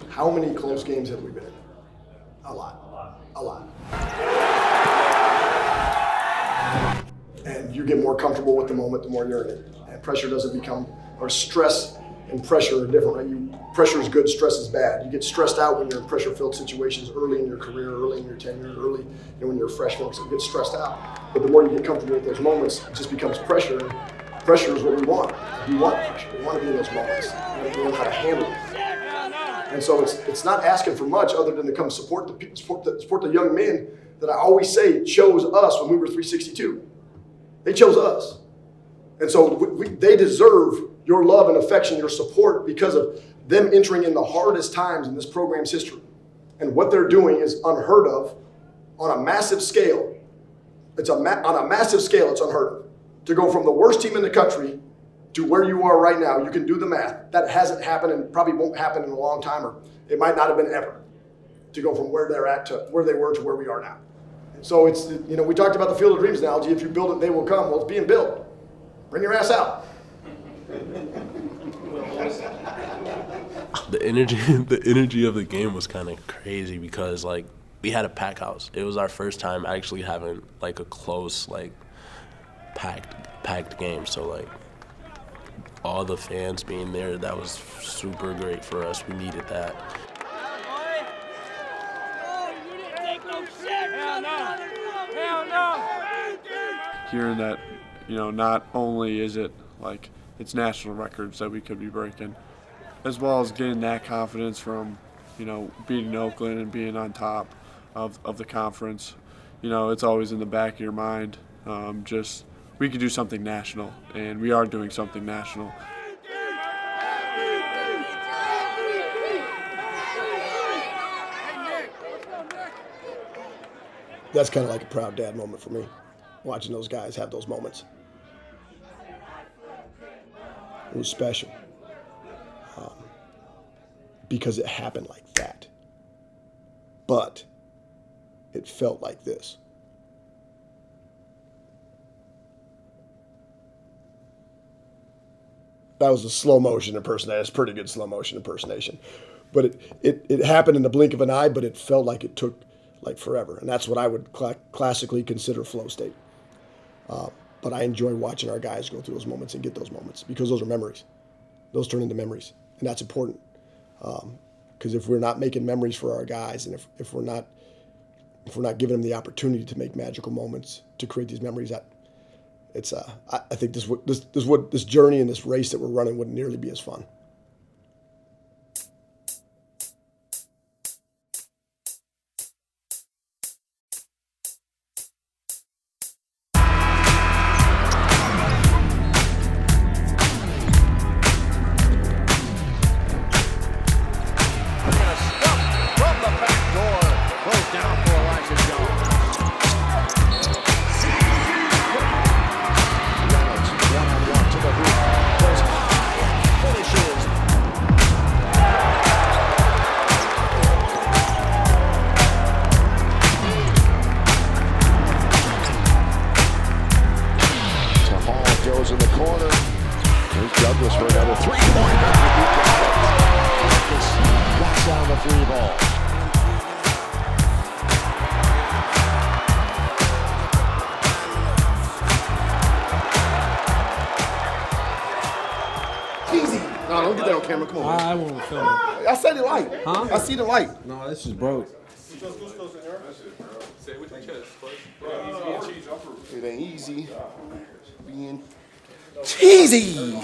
How many close games have we been in? A lot. A lot. And you get more comfortable with the moment the more you're in it. And pressure doesn't become, or stress and pressure are different, right? Pressure is good, stress is bad. You get stressed out when you're in pressure-filled situations early in your career, early in your tenure, early when you're a freshman, so you get stressed out. But the more you get comfortable with those moments, it just becomes pressure. Pressure is what we want. We want pressure. We want to be in those moments. We want how to handle it. And so it's not asking for much other than to come support the young men that I always say chose us when we were 362. They chose us. And so they deserve your love and affection, your support, because of them entering in the hardest times in this program's history. And what they're doing is unheard of on a massive scale. On a massive scale, it's unheard of. To go from the worst team in the country to where you are right now, you can do the math. That hasn't happened and probably won't happen in a long time, or it might not have been ever, to go from where they're at to where they were to where we are now. So it's, we talked about the Field of Dreams analogy. If you build it, they will come. Well, it's being built. Bring your ass out. The energy of the game was kind of crazy because we had a pack house. It was our first time actually having a close packed game. So all the fans being there, that was super great for us. We needed that. Hearing that, not only is it it's national records that we could be breaking, as well as getting that confidence from, beating Oakland and being on top of the conference. It's always in the back of your mind, we could do something national, and we are doing something national. That's kind of like a proud dad moment for me, watching those guys have those moments. It was special because it happened like that. But it felt like this. That was a slow motion impersonation. It's pretty good slow motion impersonation. But it happened in the blink of an eye, but it felt like it took forever. And that's what I would classically consider flow state. But I enjoy watching our guys go through those moments and get those moments because those are memories. Those turn into memories. And that's important. Because if we're not making memories for our guys, and if we're not giving them the opportunity to make magical moments, to create these memories, I think this journey and this race that we're running wouldn't nearly be as fun. No, don't get that on camera. Come on. I won't film it. I said the light. Huh? I see the light. No, this is broke. It ain't easy being cheesy.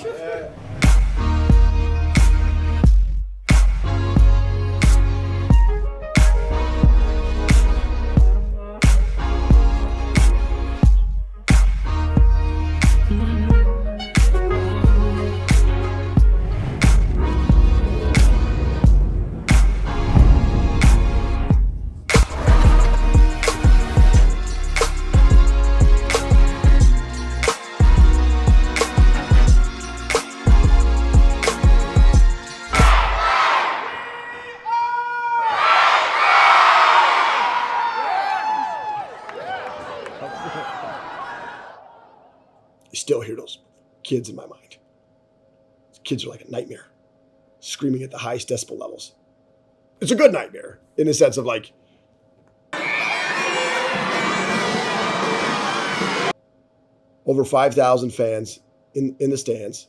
kids in my mind. Kids are like a nightmare, screaming at the highest decibel levels. It's a good nightmare in the sense of like, over 5,000 fans in the stands,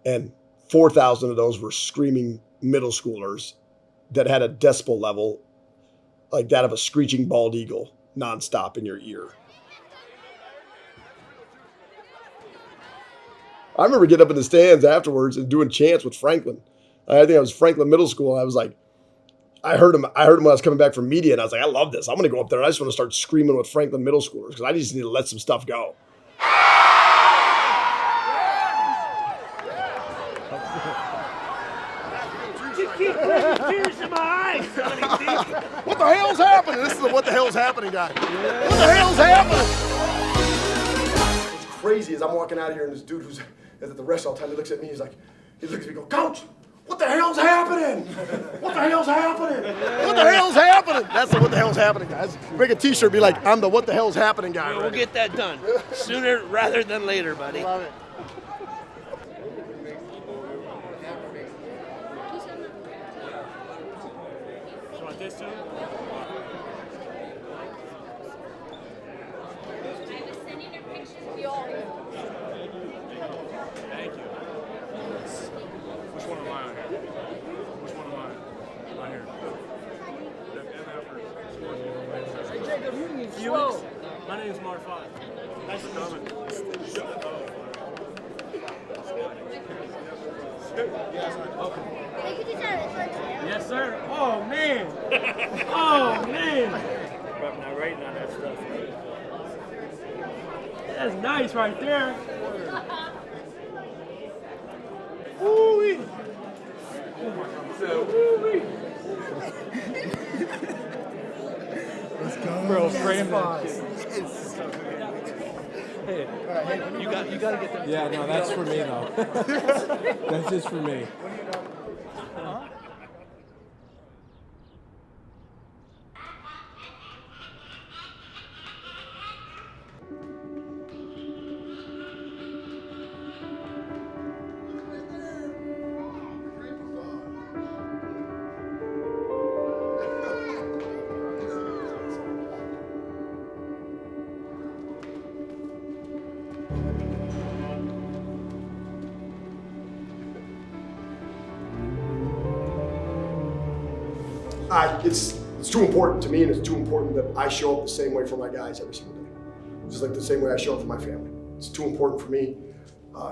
and 4,000 of those were screaming middle schoolers that had a decibel level like that of a screeching bald eagle nonstop in your ear. I remember getting up in the stands afterwards and doing chants with Franklin. I think I was Franklin Middle School, and I was like, I heard him when I was coming back from media, and I was like, I love this. I'm going to go up there, and I just want to start screaming with Franklin Middle Schoolers because I just need to let some stuff go. Tears in my eyes. What the hell's happening? This is the what the hell's happening guy. What the hell's happening? What's crazy is I'm walking out of here, and this dude who's at the restaurant all the time, he looks at me, he looks at me and goes, Coach, what the hell's happening? What the hell's happening? What the hell's happening? That's the what the hell's happening guy. Make a t-shirt, be like, I'm the what the hell's happening guy. We'll get that done sooner rather than later, buddy. Love it. This too? Thank you. Which one am I on here? Which one am I on here? Hey Jacob, you need Felix? slow. My name is Marfat. Nice to meet you. Yes, sir. Oh, man. Oh, man. I'm not writing on that stuff. That's nice right there. Woo-wee. Woo-wee. Let's go. Bro, frame that shit. Hey, you got to get that. Yeah, no, that's for me though. That's just for me. It's too important to me, and it's too important that I show up the same way for my guys every single day. Just like the same way I show up for my family. It's too important for me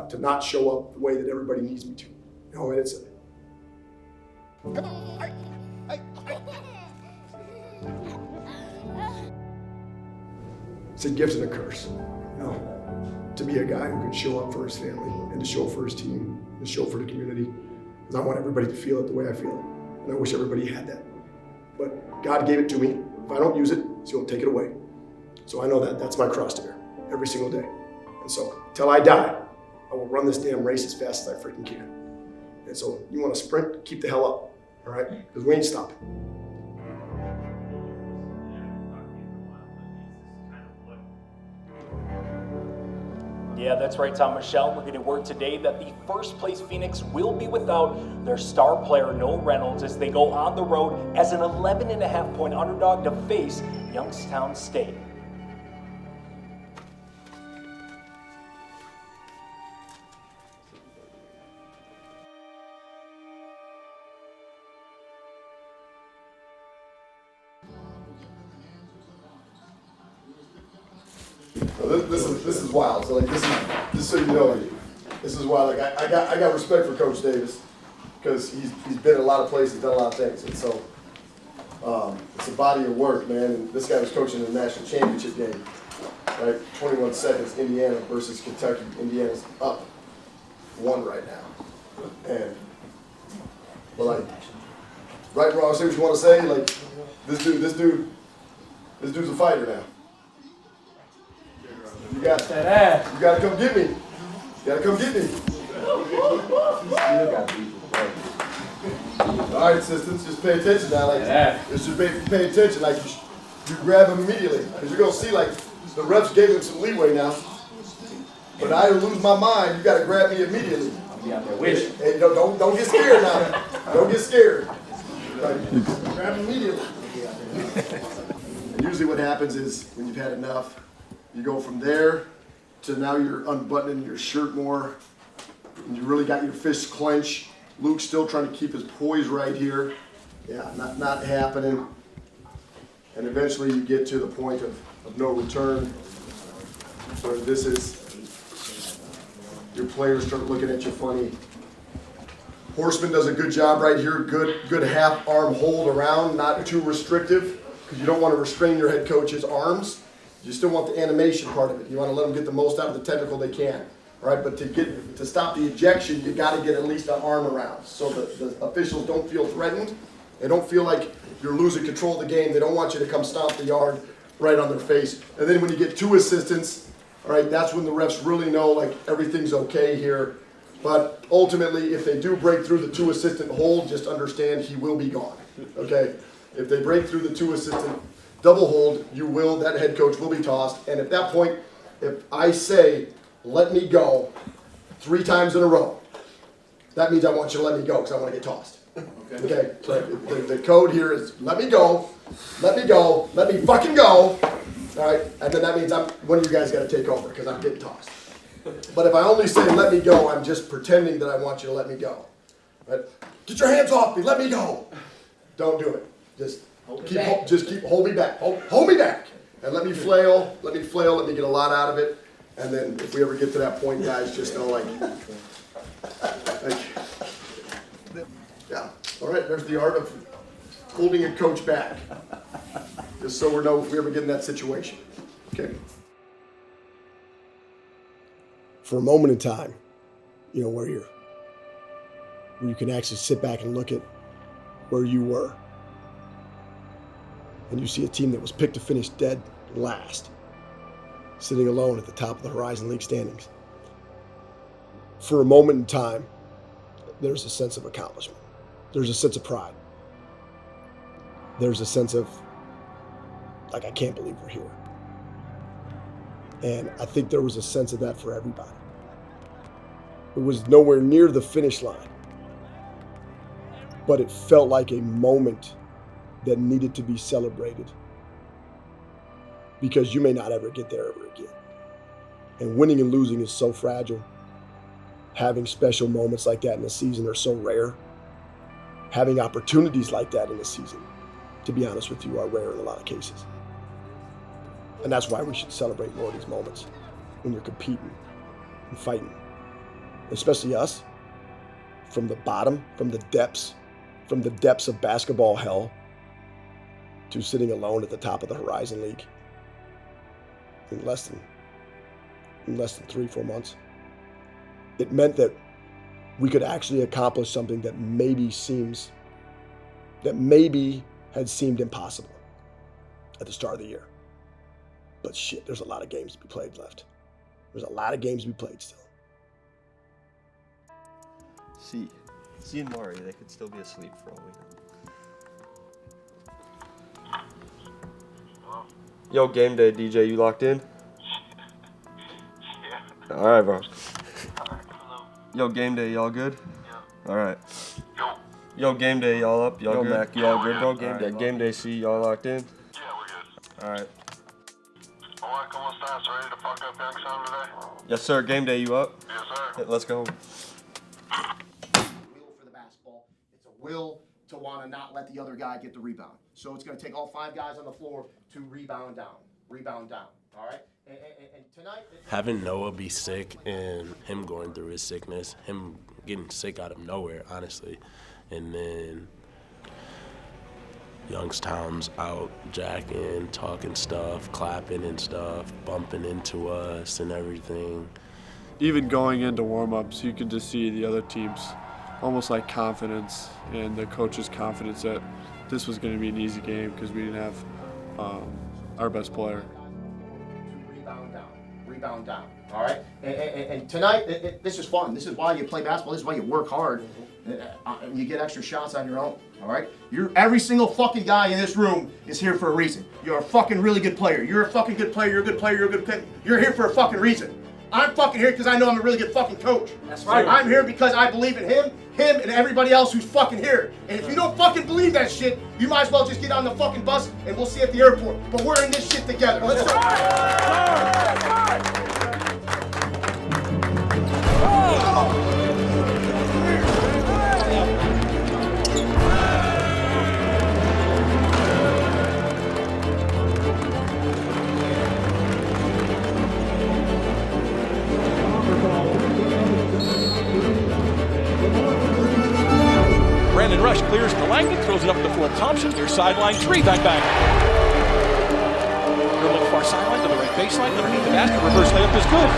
to not show up the way that everybody needs me to. You know, and it's a gift and a curse. You know, to be a guy who can show up for his family and to show up for his team and to show up for the community. Because I want everybody to feel it the way I feel it. And I wish everybody had that. But God gave it to me. If I don't use it, He won't take it away. So I know that that's my cross to bear every single day. And so till I die, I will run this damn race as fast as I freaking can. And so you want to sprint, keep the hell up, all right? Because we ain't stopping. Yeah, that's right, Tom. Michelle, we're getting word today that the first place Phoenix will be without their star player, Noah Reynolds, as they go on the road as an 11.5-point underdog to face Youngstown State. This is wild. So like this is just so you know, this is why like I got respect for Coach Davis because he's been in a lot of places, done a lot of things, and so it's a body of work, man. And this guy was coaching in the national championship game, right? 21 seconds, Indiana versus Kentucky. Indiana's up 1 right now, and but like right, wrong, say what you want to say. Like this dude's a fighter now. You got that ass. You gotta come get me. You gotta come get me. All right, assistants, just pay attention now. Like, just pay attention. Like, you grab him immediately, because you're gonna see like the refs gave him some leeway now. But I lose my mind, you got to grab me immediately. I'll be out there with you. Hey, don't get scared now. Don't get scared. Right. Grab me immediately. And usually what happens is when you've had enough, you go from there to now you're unbuttoning your shirt more. And you really got your fists clenched. Luke's still trying to keep his poise right here. Yeah, not happening. And eventually you get to the point of no return, where this is, your players start looking at you funny. Horseman does a good job right here, good half arm hold around, not too restrictive, because you don't want to restrain your head coach's arms. You still want the animation part of it. You want to let them get the most out of the technical they can. Right, but to stop the ejection, you got to get at least an arm around, so the officials don't feel threatened. They don't feel like you're losing control of the game. They don't want you to come stomp the yard right on their face. And then when you get two assistants, all right, that's when the refs really know like everything's okay here. But ultimately, if they do break through the two assistant hold, just understand he will be gone. Okay, if they break through the two assistant double hold, that head coach will be tossed. And at that point, if I say, let me go 3 times in a row, that means I want you to let me go because I want to get tossed. Okay? So the code here is let me go, let me fucking go. All right? And then that means one of you guys got to take over because I'm getting tossed. But if I only say let me go, I'm just pretending that I want you to let me go. Right? Get your hands off me, let me go. Don't do it. Just hold me back. Hold me back. And let me flail, let me get a lot out of it. And then if we ever get to that point, guys, just know yeah. All right, there's the art of holding a coach back. Just so we know if we ever get in that situation. Okay. For a moment in time, where you can actually sit back and look at where you were. And you see a team that was picked to finish dead last, sitting alone at the top of the Horizon League standings. For a moment in time, there's a sense of accomplishment. There's a sense of pride. There's a sense of, I can't believe we're here. And I think there was a sense of that for everybody. It was nowhere near the finish line, but it felt like a moment that needed to be celebrated, because you may not ever get there ever again. And winning and losing is so fragile. Having special moments like that in the season are so rare. Having opportunities like that in the season, to be honest with you, are rare in a lot of cases. And that's why we should celebrate more of these moments when you're competing and fighting. Especially us, from the bottom, from the depths of basketball hell, to sitting alone at the top of the Horizon League in less than 3-4 months. It meant that we could actually accomplish something that maybe had seemed impossible at the start of the year. But shit, there's a lot of games to be played left. There's a lot of games to be played still. C and Maury, they could still be asleep for all we know. Yo, game day, DJ, you locked in? Yeah. All right, bro. Yo, game day, y'all good? Yeah. All right. Yo, game day, y'all up? Y'all good? Mac, y'all good, bro? Game day. Game day, C, y'all locked in? Yeah, we're good. All right. Alright, ¿cómo estás? Ready to fuck up Youngstown today? Yes, sir. Game day, you up? Yes, sir. Yeah, let's go. Will for the basketball. It's a will to want to not let the other guy get the rebound. So it's going to take all 5 guys on the floor to rebound down. All right? And tonight... Having Noah be sick and him going through his sickness, him getting sick out of nowhere, honestly, and then Youngstown's out jacking, talking stuff, clapping and stuff, bumping into us and everything. Even going into warm-ups, you could just see the other team's almost like confidence and the coach's confidence that this was going to be an easy game because we didn't have our best player. Rebound down. All right? And tonight, this is fun. This is why you play basketball. This is why you work hard. You get extra shots on your own. All right? Every single fucking guy in this room is here for a reason. You're a fucking really good player. You're a fucking good player. You're a good player. You're a good player. You're here for a fucking reason. I'm fucking here because I know I'm a really good fucking coach. That's right. I'm here because I believe in him, and everybody else who's fucking here. And if you don't fucking believe that shit, you might as well just get on the fucking bus and we'll see you at the airport. But we're in this shit together. Let's go. Brandon Rush clears to Langdon, throws it up the floor. Thompson, near sideline, three, bang, bang. Dribbling far sideline to the right baseline, underneath the basket, reverse layup is good.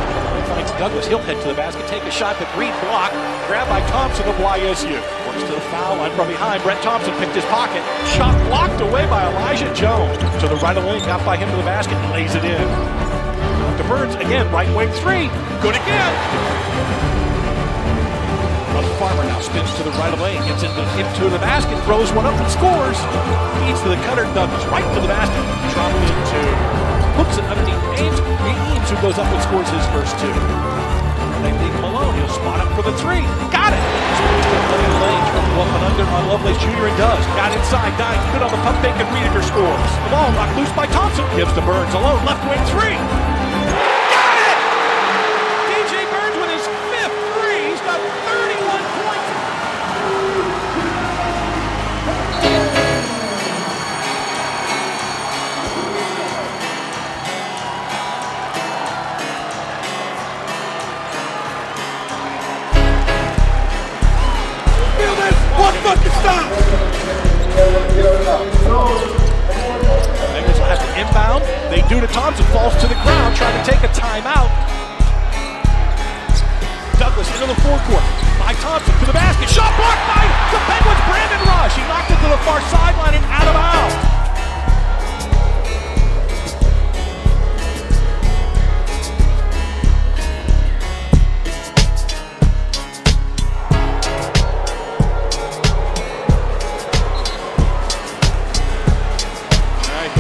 Finds Douglas, he'll head to the basket, take a shot, but Reed block, grabbed by Thompson of YSU. Works to the foul line from behind, Brett Thompson picked his pocket, shot blocked away by Elijah Jones. To the right of the lane, got by him to the basket, and lays it in. To Burns, again, right wing three, good again. Farmer now spins to the right of lane, gets into the basket, throws one up and scores. Feeds to the cutter, Douglas right to the basket. Travel into, hooks it underneath Ames, who goes up and scores his first two. They leave him alone, he'll spot up for the three. Got it! Lane, trouble up and under on Lovelace Jr. and does. Got inside, dives, good on the pump fake, and Reediger scores. The ball knocked loose by Thompson, gives to Burns alone, left wing three. Bengals will have to inbound. They do to Thompson, falls to the ground, trying to take a timeout. Douglas into the forecourt. By Thompson to the basket. Shot blocked by the Penguins, Brandon Rush. He knocked it to the far sideline and out of bounds.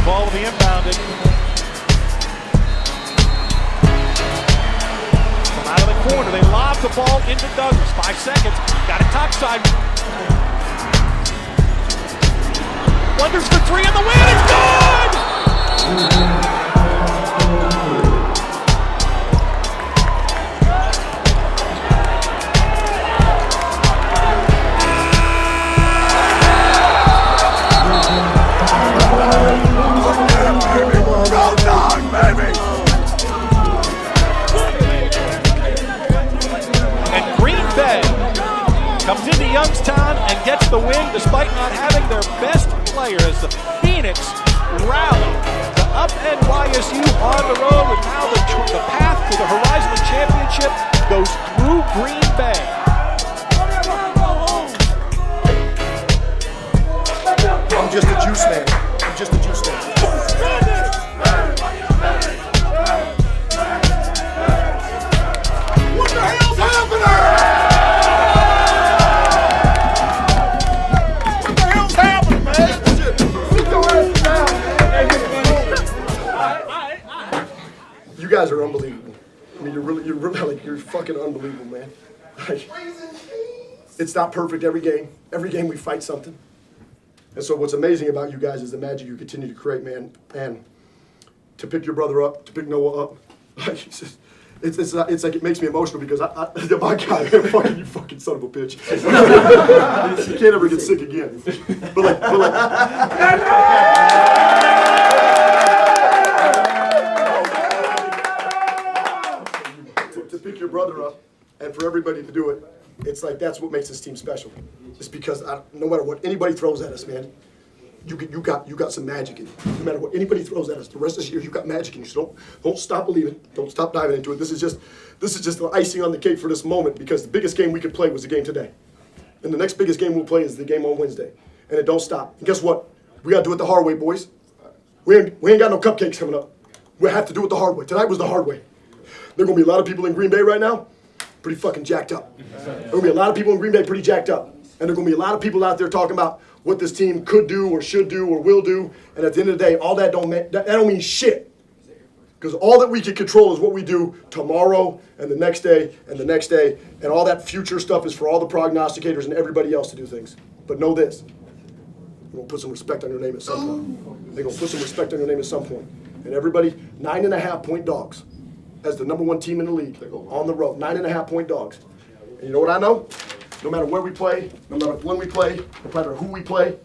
Ball will be inbounded. From out of the corner, they lob the ball into Douglas. 5 seconds. Got it topside. Wonders for three on the win. It's good! Comes into Youngstown and gets the win despite not having their best player as the Phoenix rally to upend YSU on the road, and now the path to the Horizon Championship goes through Green Bay. I'm just a juice man. I'm just a juice man. What the hell's happening? You guys are unbelievable. I mean, you're fucking unbelievable, man. Like, it's not perfect every game. Every game we fight something. And so what's amazing about you guys is the magic you continue to create, man. And to pick your brother up, to pick Noah up, like, it's like it makes me emotional because my guy, man, you fucking son of a bitch. You can't ever get sick again. But to pick your brother up and for everybody to do it, it's like that's what makes this team special. It's because no matter what anybody throws at us, man, you got some magic in it. No matter what anybody throws at us, the rest of this year you got magic in you. So don't stop believing. Don't stop diving into it. This is just the icing on the cake for this moment because the biggest game we could play was the game today, and the next biggest game we'll play is the game on Wednesday, and it don't stop. And guess what? We gotta do it the hard way, boys. We ain't got no cupcakes coming up. We have to do it the hard way. Tonight was the hard way. There are gonna be a lot of people in Green Bay right now, pretty fucking jacked up. There are gonna be a lot of people in Green Bay pretty jacked up. And there are going to be a lot of people out there talking about what this team could do or should do or will do. And at the end of the day, all that don't mean shit. Because all that we can control is what we do tomorrow and the next day and the next day. And all that future stuff is for all the prognosticators and everybody else to do things. But know this. They're going to put some respect on your name at some point. They're going to put some respect on your name at some point. And everybody, 9.5-point dogs as the #1 team in the league on the road. 9.5-point dogs. And you know what I know? No matter where we play, no matter when we play, no matter who we play,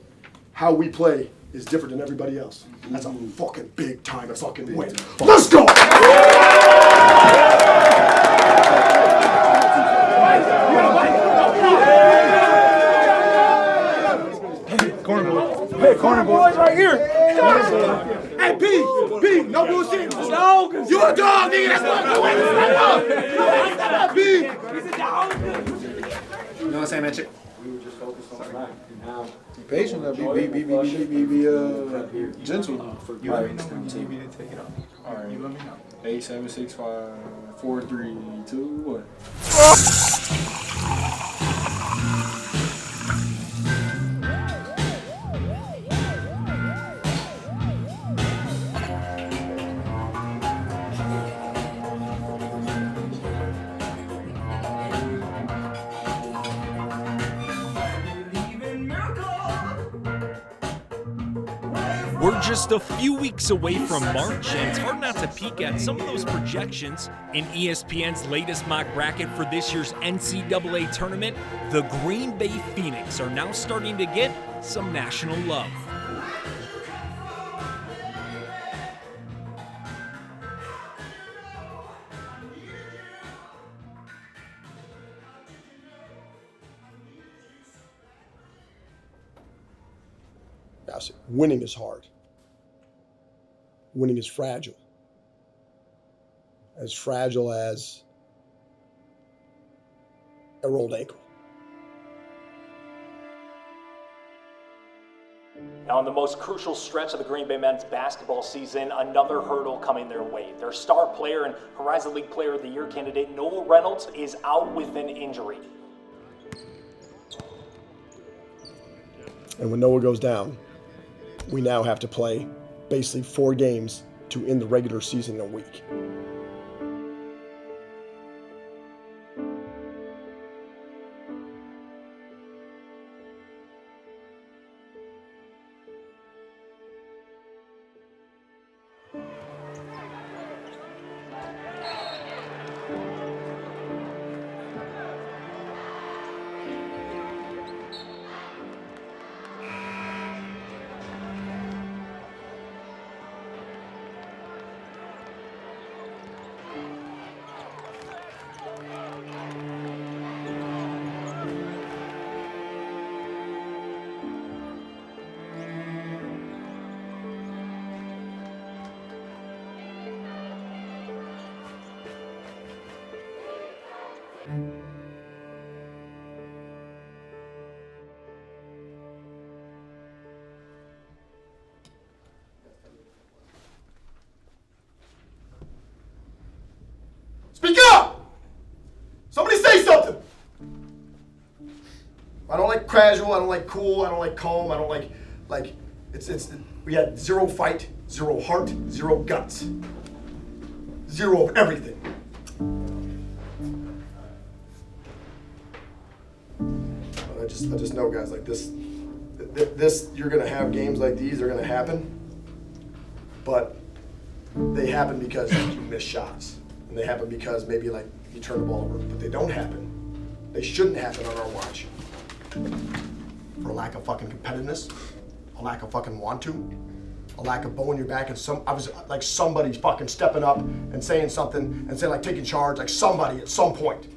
how we play is different than everybody else. That's a fucking big time fucking win. Let's go! Hey, corner boys right here. Hey, P, no bullshit. No, you a dog, nigga. That's what I'm doing. Step up, P. He's a dog. You know what I'm saying, man? We were just focused on tonight. Now, be patient. Be gentle. You let me know when you need me to take it off. All right. You let me know. 8, 7, 6, 5, 4, 3, 2, 1. We're just a few weeks away from March, and it's hard not to peek at some of those projections. In ESPN's latest mock bracket for this year's NCAA tournament, the Green Bay Phoenix are now starting to get some national love. Winning is hard. Winning is fragile. As fragile as a rolled ankle. Now, in the most crucial stretch of the Green Bay men's basketball season, another hurdle coming their way. Their star player and Horizon League Player of the Year candidate Noah Reynolds is out with an injury. And when Noah goes down, we now have to play basically 4 games to end the regular season in a week. Speak up! Somebody say something! I don't like casual, I don't like cool, I don't like calm, I don't like we had 0 fight, 0 heart, 0 guts. 0 of everything. I just know, guys, like this, you're gonna have games like these, they're gonna happen, but they happen because you miss shots. And they happen because maybe like you turn the ball over, but they don't happen. They shouldn't happen on our watch. For a lack of fucking competitiveness, a lack of fucking want to, a lack of bow in your back, and somebody's fucking stepping up and saying something and saying like taking charge, like somebody at some point.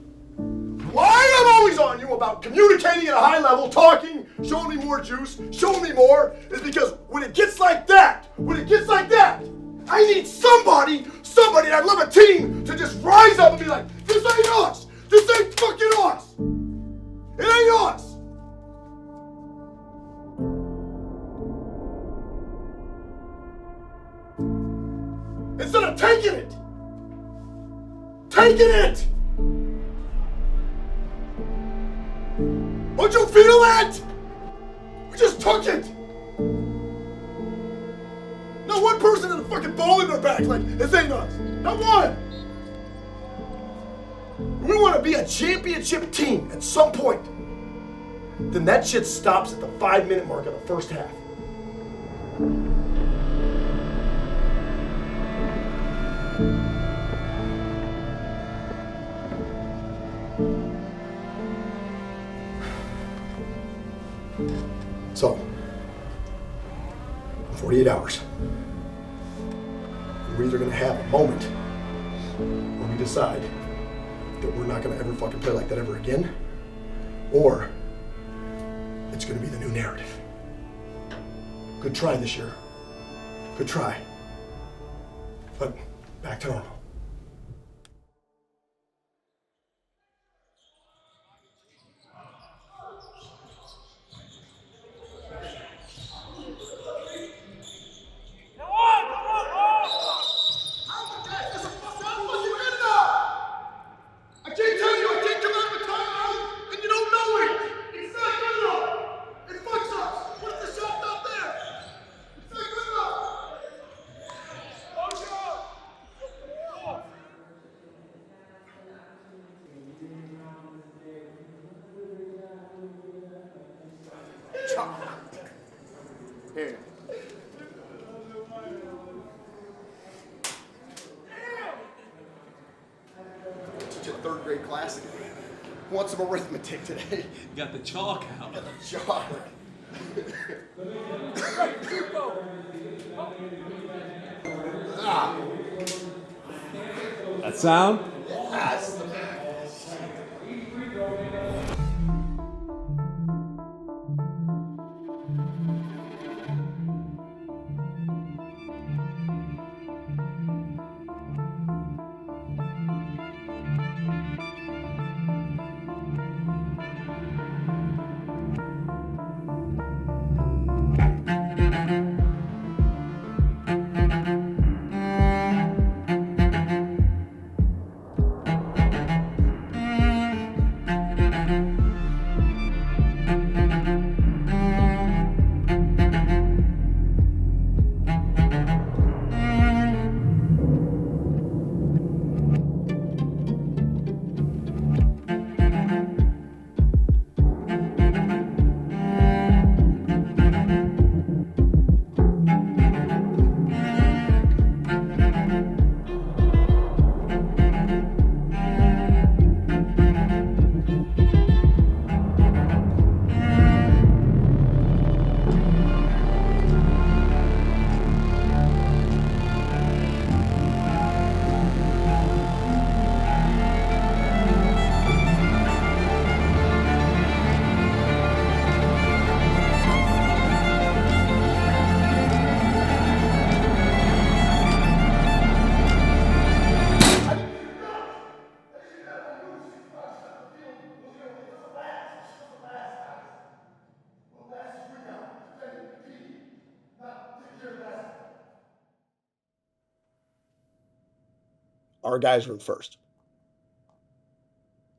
Why I'm always on you about communicating at a high level, talking, showing me more juice, showing me more, is because when it gets like that, I need somebody, I'd love a team to just rise up and be like, this ain't us. This ain't fucking us. It ain't us. Instead of taking it. Don't you feel that? We just took it. Not one person in the a fucking ball in their back like this ain't us. Not one. We want to be a championship team at some point. Then that shit stops at the 5-minute mark of the first half. So, 48 hours. We're either going to have a moment where we decide that we're not going to ever fucking play like that ever again, or it's going to be the new narrative. Good try this year. Good try. But back to normal. Here. Teach a third grade class again. Who wants some arithmetic today? You got the chalk out. Chalk. That sound? Yes. Our guys were in first.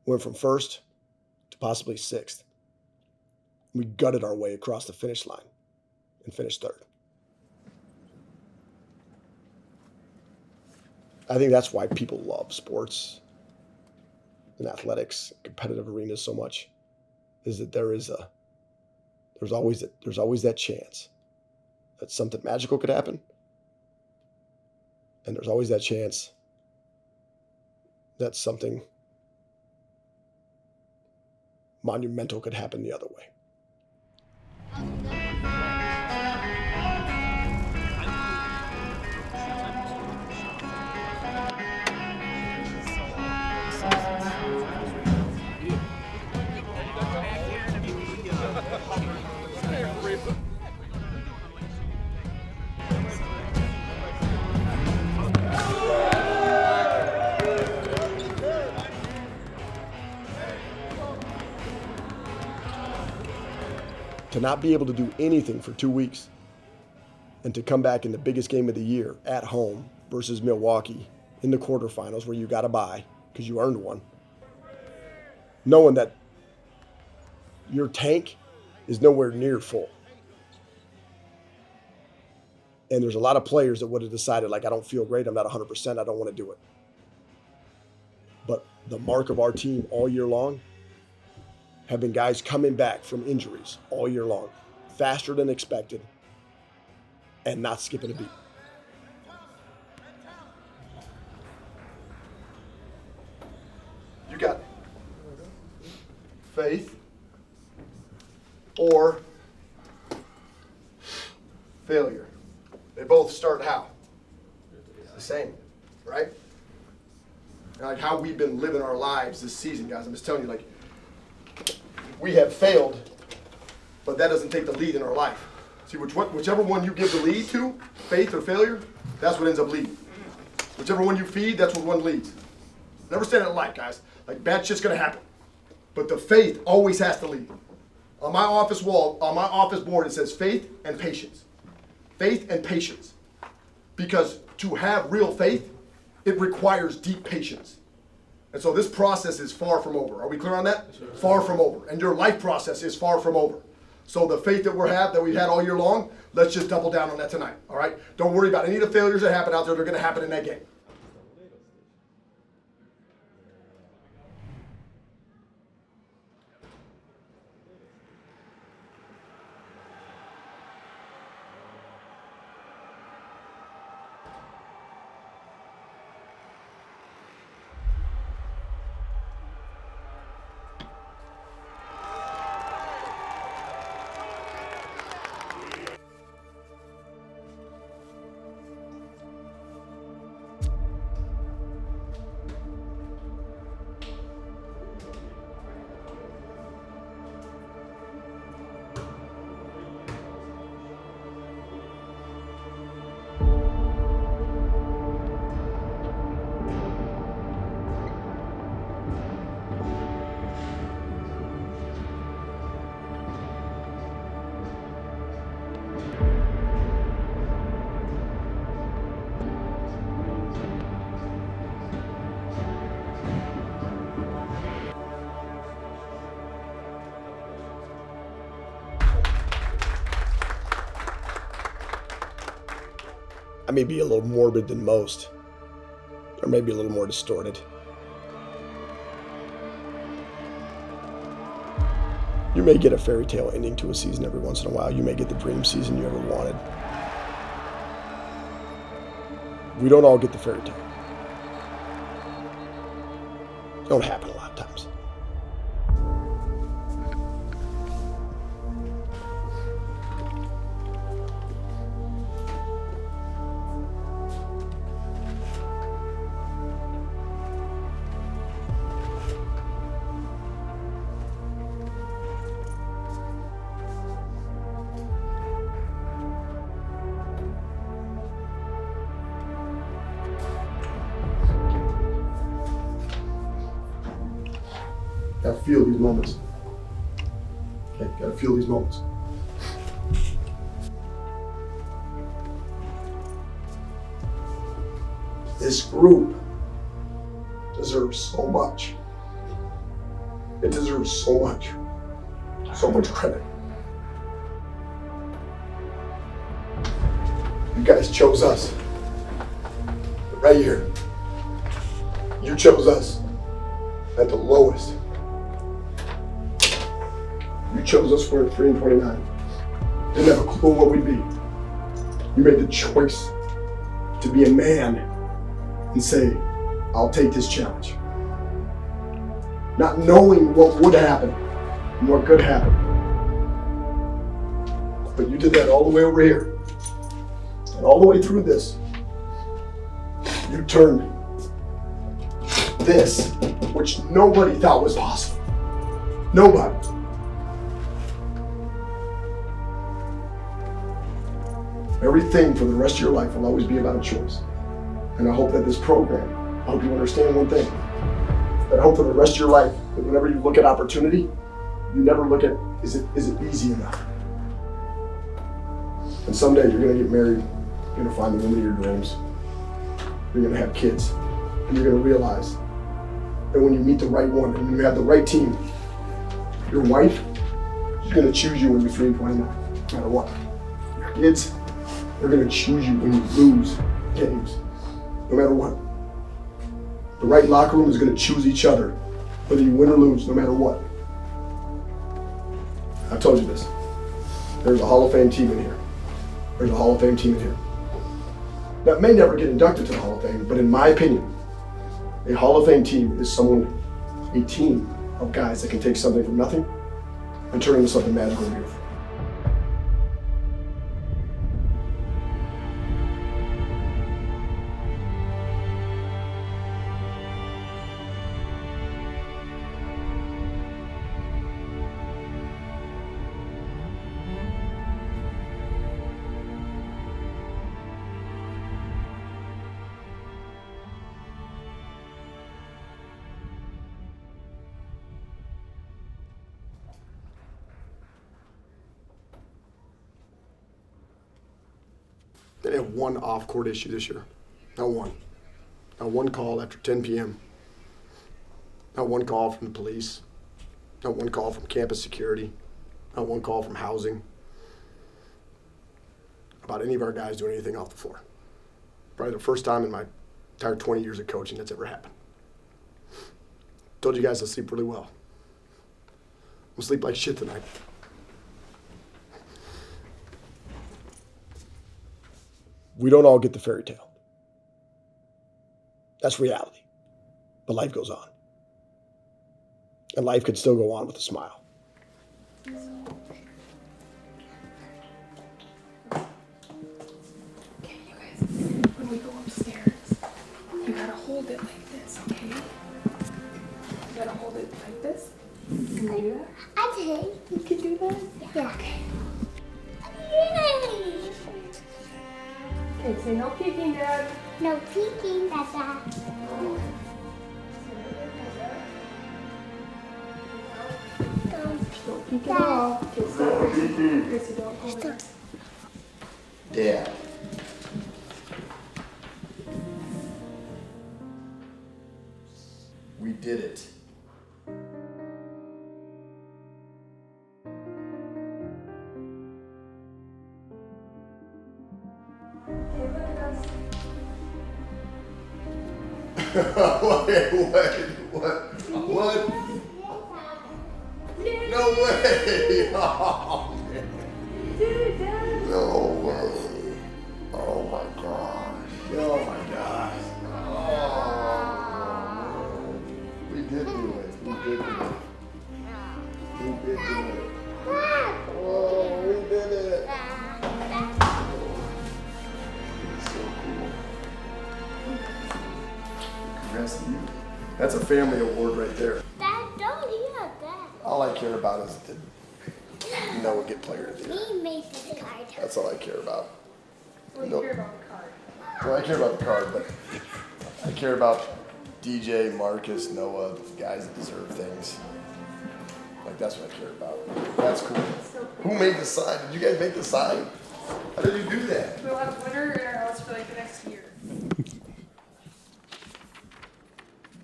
Went from first to possibly sixth. We gutted our way across the finish line and finished third. I think that's why people love sports and athletics, competitive arenas so much, is that there's always that chance that something magical could happen. And there's always that chance that something monumental could happen the other way. To not be able to do anything for 2 weeks and to come back in the biggest game of the year at home versus Milwaukee in the quarterfinals where you got to bye because you earned one, knowing that your tank is nowhere near full. And there's a lot of players that would have decided, like, I don't feel great, I'm not 100%, I don't want to do it. But the mark of our team all year long have been guys coming back from injuries all year long, faster than expected, and not skipping a beat. You got faith or failure. They both start how? The same, right? Like how we've been living our lives this season, guys. I'm just telling you, like, we have failed, but that doesn't take the lead in our life. See, whichever one you give the lead to, faith or failure, that's what ends up leading. Whichever one you feed, that's what one leads. Never stand in life, guys. Like, bad shit's gonna happen. But the faith always has to lead. On my office wall, on my office board, it says faith and patience. Faith and patience. Because to have real faith, it requires deep patience. And so this process is far from over. Are we clear on that? Yes, far from over. And your life process is far from over. So the faith that we've had all year long, let's just double down on that tonight. All right? Don't worry about any of the failures that happen out there. They're going to happen in that game. I may be a little morbid than most, or maybe a little more distorted. You may get a fairy tale ending to a season every once in a while. You may get the dream season you ever wanted. We don't all get the fairy tale. It don't happen a lot of times. Gotta feel these moments. Okay, gotta feel these moments. This group deserves so much. It deserves so much credit. You guys chose us. Right here. You chose us at the lowest. You chose us for 3-29. Didn't have a clue what we'd be. You made the choice to be a man and say, I'll take this challenge. Not knowing what would happen and what could happen. But you did that all the way over here. And all the way through this. You turned this, which nobody thought was possible. Nobody. Everything for the rest of your life will always be about a choice. And I hope that this program, I hope you understand one thing. That I hope for the rest of your life, that whenever you look at opportunity, you never look at, is it easy enough? And someday you're gonna get married, you're gonna find the woman of your dreams, you're gonna have kids, and you're gonna realize that when you meet the right one and you have the right team, your wife is gonna choose you when you're 3-29, no matter what. Your kids, They're going to choose you when you lose games, no matter what. The right locker room is going to choose each other, whether you win or lose, no matter what. I've told you this. There's a Hall of Fame team in here. There's a Hall of Fame team in here. That may never get inducted to the Hall of Fame, but in my opinion, a Hall of Fame team is a team of guys that can take something from nothing and turn it into something magical and beautiful. They didn't have one off-court issue this year. Not one. Not one call after 10 p.m. Not one call from the police. Not one call from campus security. Not one call from housing about any of our guys doing anything off the floor. Probably the first time in my entire 20 years of coaching that's ever happened. Told you guys I sleep really well. I'm gonna sleep like shit tonight. We don't all get the fairy tale. That's reality. But life goes on. And life could still go on with a smile. Okay, you guys, when we go upstairs, you gotta hold it like this, okay? You gotta hold it like this. Can you do that? Okay. You can do that? Yeah. Okay. Yay! Okay, say no peeking, Dad. No peeking, Dada. Don't peek at all. Okay, stop. Chrissy, don't go there. Dad. We did it. What? No way! Oh, man. No way. Oh my gosh. Oh my gosh. Oh. We did do it. We did do it. We did do it. Oh, we did it. So cool. Congrats to you. That's a family award right there. Dad, don't hear that. All I care about is to Noah get player of the year. We made this card. That's all I care about. Well, you care about the card. Well, I care about the card, but I care about DJ, Marcus, Noah, guys that deserve things. Like, that's what I care about. That's cool. Who made the sign? Did you guys make the sign? How did you do that? We'll have a winner in our house for like the next year.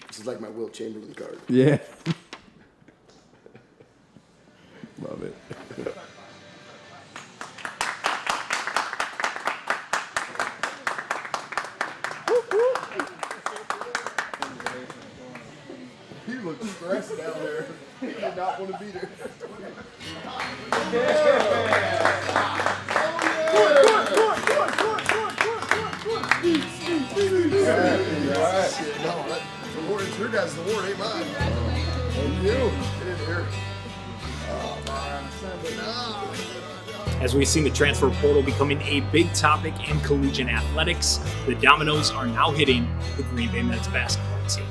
This is like my Will Chamberlain card. Yeah. Love it. He looked stressed down there. He did not want to be there. The award is your guys' award, ain't mine. And you. Get in here. As we've seen the transfer portal becoming a big topic in collegiate athletics, the dominoes are now hitting the Green Bay men's basketball team.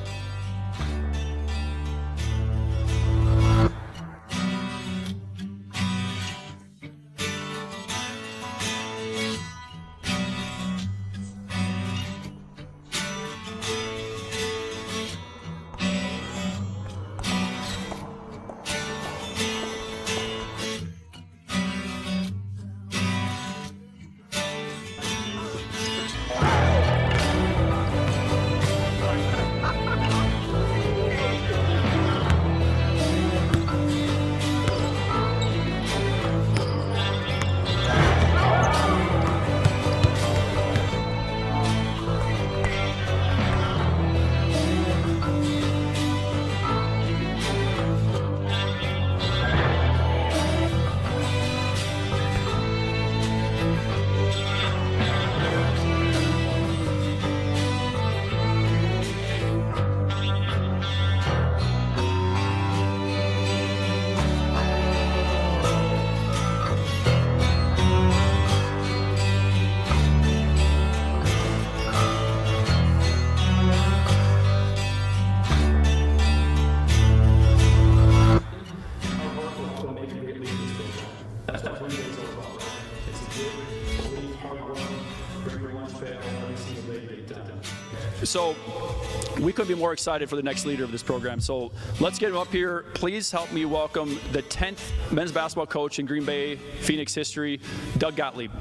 So we couldn't be more excited for the next leader of this program. So let's get him up here. Please help me welcome the 10th men's basketball coach in Green Bay Phoenix history, Doug Gottlieb.